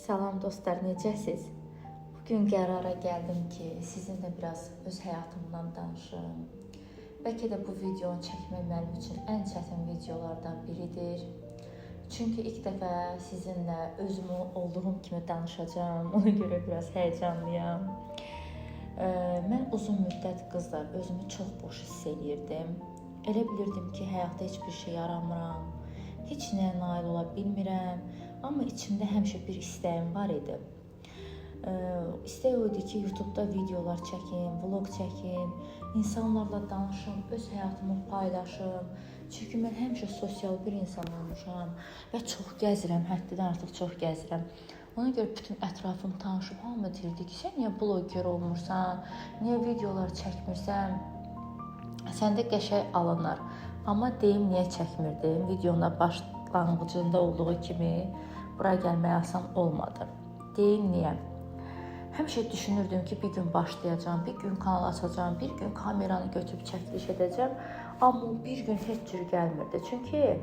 Salam dostlar, necəsiz? Bugün qərara gəldim ki, sizinlə biraz öz həyatımdan danışım. Bəlkə də bu videonu çəkmək mənim üçün ən çətin videolardan biridir. Çünki ilk dəfə sizinlə özümü olduğum kimi danışacağam. Ona görə biraz həyəcanlıyam. Mən uzun müddət qızlar özümü çox boş hiss edirdim. Elə bilirdim ki, həyatda heç bir şey yaramıram. Heç nəyə nail ola bilmirəm. Amma içimdə həmişə bir istəyim var idi. İstək o idi ki, YouTube'da videolar çəkim, vlog çəkim, insanlarla danışım, öz həyatımı paylaşım. Çünki mən həmişə sosial bir insan olmuşam və çox gəzirəm, həddidən artıq çox gəzirəm. Ona görə bütün ətrafım tanışıb, hamı deyirdi ki, sən niyə bloger olmursan, niyə videolar çəkmirsən, səndə qəşəng alınır. Amma deyim, niyə çəkmirdim, videona başlanğıcında olduğu kimi bura gəlmək asan olmadı. Deyim, niyə? Həmişə düşünürdüm ki, bir gün başlayacağım, bir gün kanal açacağım, bir gün kameranı götürüb çəkiliş edəcəm. Amma bir gün heç cür gəlmirdi. Çünki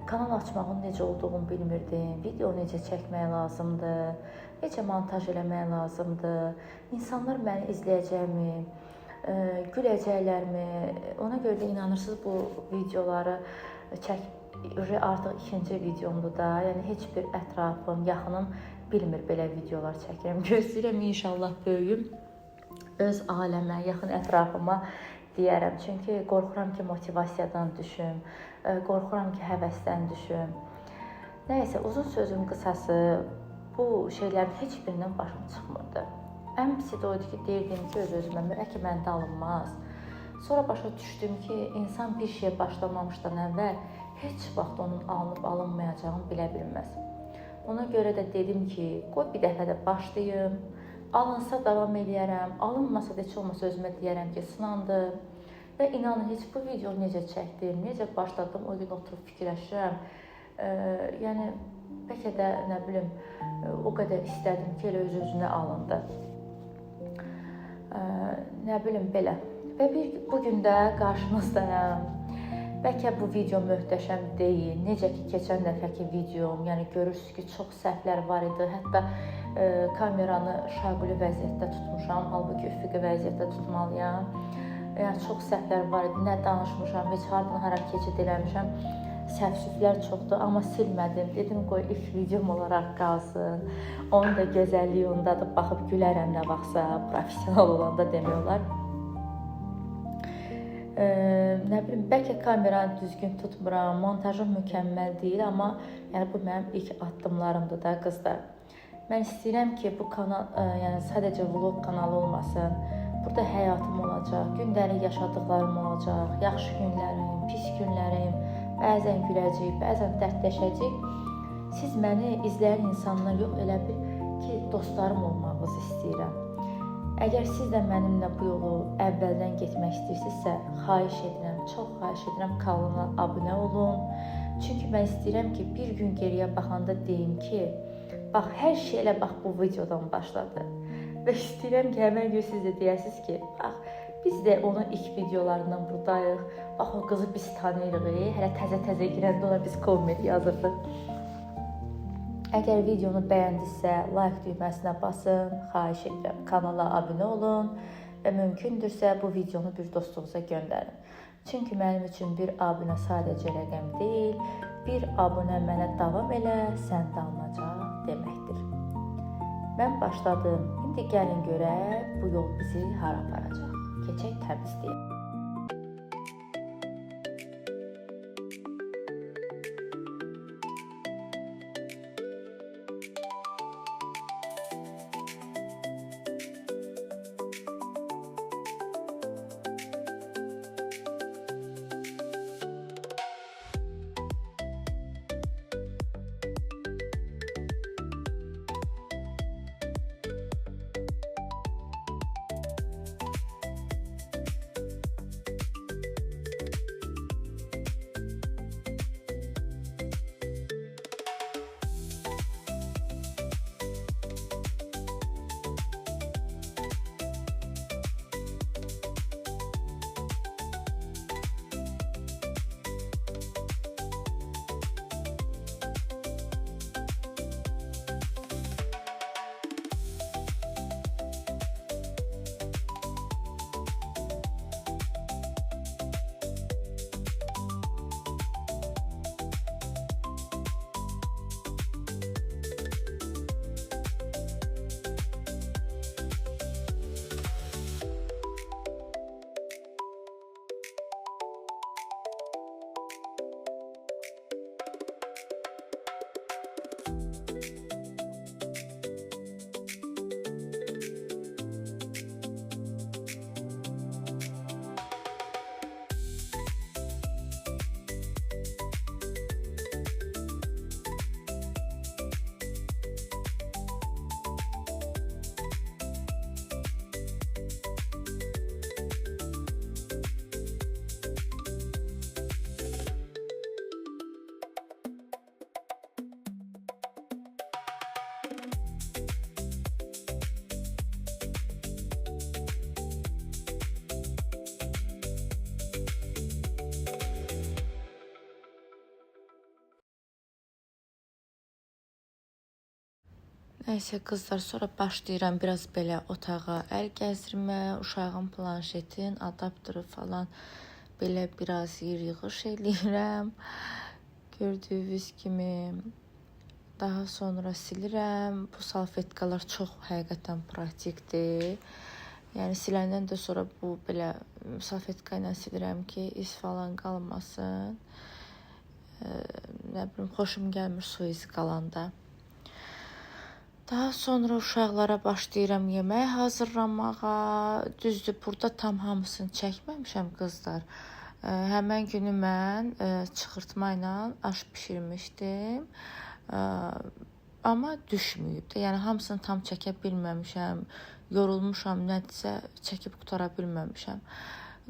kanal açmağın necə olduğunu bilmirdim, video necə çəkmək lazımdır, necə montaj eləmək lazımdır, insanlar məni izləyəcəkmi, güləcəklərmi? Ona görə də inanırsınız bu videoları artıq ikinci videomdur da, yəni heç bir ətrafım, yaxınım bilmir belə videolar çəkirəm. Gözləyirəm inşallah böyüyüm, öz aləmə, yaxın ətrafıma deyərəm. Çünki qorxuram ki, motivasiyadan düşüm, qorxuram ki, həvəsdən düşüm. Nəysə, uzun sözün qısası, bu şeylərin heç birindən başım çıxmırdı. Ən pisi də oydu ki, deyirdim ki, öz-özümə, ki, məndə alınmaz. Sonra başa düşdüm ki, insan bir şeyə başlamamışdan əvvəl heç vaxt onun alınıb alınmayacağını bilə bilməz. Ona görə də dedim ki, qoy bir dəfə də başlayım, alınsa davam eləyərəm, alınmasa da heç olmasa özümə deyərəm ki, sınandı. Və inanın, heç bu videonu necə çəkdim, necə başladım, o gün oturub fikirləşirəm. Yəni, bəlkə də, nə bilim, o qədər istədim ki, elə öz-özünə alındı. Nə bilim, belə. Və bugün də qarşınızdayım. Bəlkə bu video möhtəşəm deyil. Necə ki, keçən dəfəki videom, yəni görürsünüz ki, çox səhvlər var idi. Hətta kameranı şaquli vəziyyətdə tutmuşam, halbuki üfüqi vəziyyətdə tutmalıyam. Yəni, çox səhvlər var idi. Nə danışmışam, heç haradan hara keçid eləmişəm. Səhvsizlər çoxdur, amma silmədim. Dedim, qoy ilk videom olaraq qalsın. Onun da gözəlliyi ondadır. Baxıb gülərəm nə vaxtsa, professional olanda demək olar. Nə bilim, bəlkə kameranı düzgün tutmuram, montajım mükəmməl deyil, amma yəni bu mənim ilk addımlarımdır da qızlar. Mən istəyirəm ki, bu kanal yəni sadəcə vlog kanalı olmasın. Burada həyatım olacaq, gündəlik yaşadıqlarım olacaq, yaxşı günlərim, pis günlərim, bəzən güləcək, bəzən dərdləşəcək. Siz məni izləyən insanlar yox, elə bil ki, dostlarım olmağınızı istəyirəm. Əgər siz də mənimlə bu yolu əvvəldən getmək istəyirsinizsə, xahiş edirəm, çox xahiş edirəm, kanala abunə olun. Çünki mən istəyirəm ki, bir gün geriyə baxanda deyim ki, bax, hər şey elə bax bu videodan başladı. Və istəyirəm ki, həmən gün siz də deyəsiniz ki, bax, biz də onun ilk videolarından buradayıq, bax, o qızı biz tanıyırıq, hələ təzə-təzə girəndə ona biz komment yazırdıq. Əgər videonu bəyəndinizsə, like düyməsinə basın, xahiş edirəm, kanala abunə olun və mümkündürsə bu videonu bir dostunuza göndərin. Çünki mənim üçün bir abunə sadəcə rəqəm deyil, bir abunə mənə davam elə, sən də alınacaq deməkdir. Mən başladım, indi gəlin görək bu yol bizi hara aparacaq. Keçək təmizləyək. Nəysə qızlar, sonra başlayıram biraz belə otağa əl gəzdirməyə, uşağın planşetin, adaptörü falan belə biraz yığış eləyirəm. Gördüyünüz kimi daha sonra silirəm. Bu salfetkalar çox həqiqətən praktikdir. Yəni siləndən də sonra bu belə salfetka ilə silirəm ki, iz falan qalmasın. Nə bilim, xoşum gəlmir su izi qalanda. Daha sonra uşaqlara başlayıram yemək hazırlamağa. Düzdür, burada tam hamısını çəkməmişəm qızlar. Həmən günü mən çıxırtma ilə aş bişirmişdim. Amma düşməyib də. Yəni hamısını tam çəkə bilməmişəm. Yorulmuşam, nədirsə çəkib qutara bilməmişəm.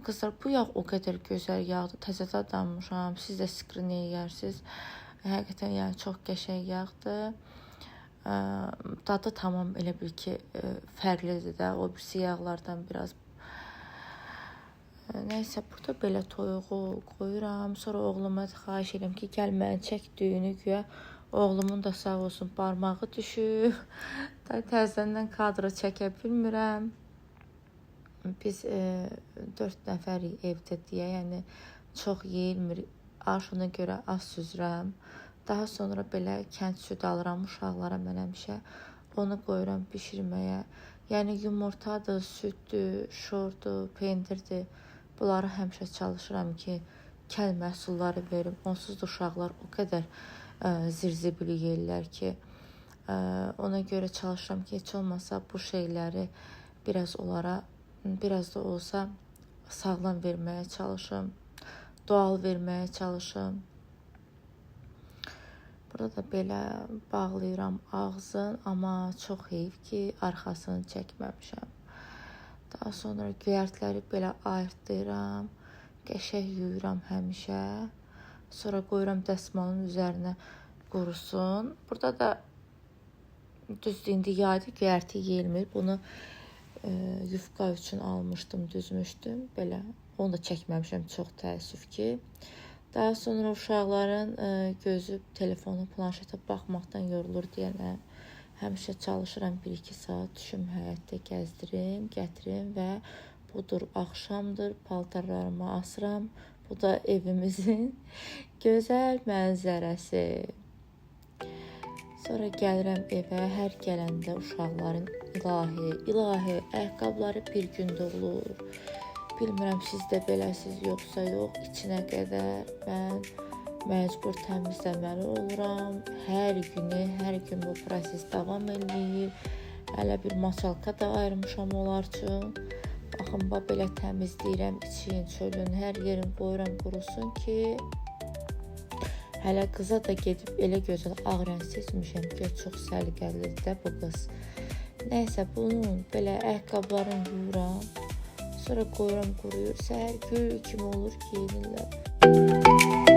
Qızlar, bu yağ o qədər gözəl yağdır. Təzədə adammışam. Siz də skrin yeyərsiniz. Həqiqətən yəni çox qəşəng yağdır. Dadı tamam elə bil ki fərqlidir də, o birisi yağlardan biraz. Nəysə, burada belə toyuğu qoyuram. Sonra oğluma xahiş edirəm ki, gəl mənə çək düyünü güya. Oğlumun da sağ olsun barmağı düşüb. Təzədən kadrı çəkə bilmirəm. Biz 4 nəfərik evdə deyə, yəni çox yeyilmir. Aşına görə az süzürəm. Daha sonra belə kənd südü alıram uşaqlara, mən həmişə onu qoyuram bişirməyə. Yəni yumurtadır, süddür, şordur, pendirdir. Bunları həmişə çalışıram ki, kənd məhsulları verim. Onsuz da uşaqlar o qədər zirzibili yeyirlər ki, ona görə çalışıram ki, heç olmasa bu şeyləri biraz onlara, biraz da olsa sağlam verməyə çalışım. Doğal verməyə çalışım. Burada da belə bağlayıram ağzın, amma çox heyif ki, arxasını çəkməmişəm. Daha sonra göyərtləri belə ayırtıram, qəşəng yuyuram həmişə. Sonra qoyuram dəsmalın üzərinə qurusun. Burada da düzdür, indi yayda göyərti yeyilmir. Bunu yufqa üçün almışdım, düzmüşdüm. Belə, onu da çəkməmişəm, çox təəssüf ki. Daha sonra uşaqların gözü telefonu, planşetə baxmaqdan yorulur deyənə həmişə çalışıram 1-2 saat düşüm həyətdə gəzdirim, gətirim və budur, axşamdır, paltarlarımı asıram. Bu da evimizin gözəl mənzərəsi. Sonra gəlirəm evə, hər gələndə uşaqların ilahi ayaqqabıları bir gündə olur. Bilmirəm, siz də beləsiz yoxsa yox, içinə qədər mən məcbur təmizləməli oluram. Hər gün bu proses davam edir. Hələ bir maçalka da ayırmışam onlar üçün. Baxın, belə təmizləyirəm, için, çölün, hər yerin qoyuram qurusun ki, hələ qıza da gedib elə gözəl ağ rəng seçmişəm ki, çox səliqəlidir də bu qız. Nəysə, bunun belə ayaqqabılarını yuyuram. Sonra qoyuram quruyur. Səhər gül kimi olur ki, yenirlər.